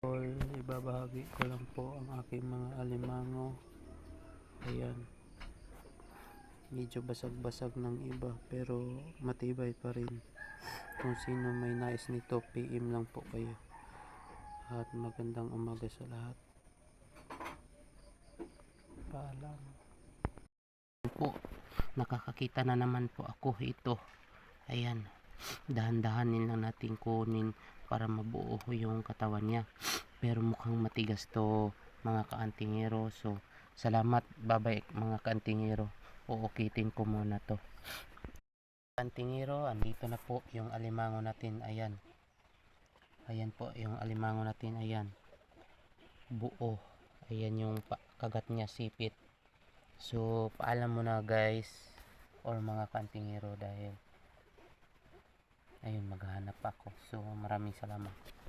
Ibabahagi ko lang po ang aking mga alimango. Ayan, medyo basag-basag ng iba pero matibay pa rin. Kung sino may nais nito, PM lang po kayo. At magandang umaga sa lahat. Paalam po. Nakakakita na naman po ako ito. Ayan, dahan-dahanin lang natin kunin para mabuo yung katawan niya, pero mukhang matigas to mga kaantingero. So salamat, babay mga kaantingero, uukitin ko muna to. Kaantingero, andito na po yung alimango natin. Ayan, ayan po yung alimango natin. Ayan, buo. Ayan yung kagat niya, sipit. So paalam muna guys or mga kaantingero, dahil ayun, maghahanap ako. So maraming salamat.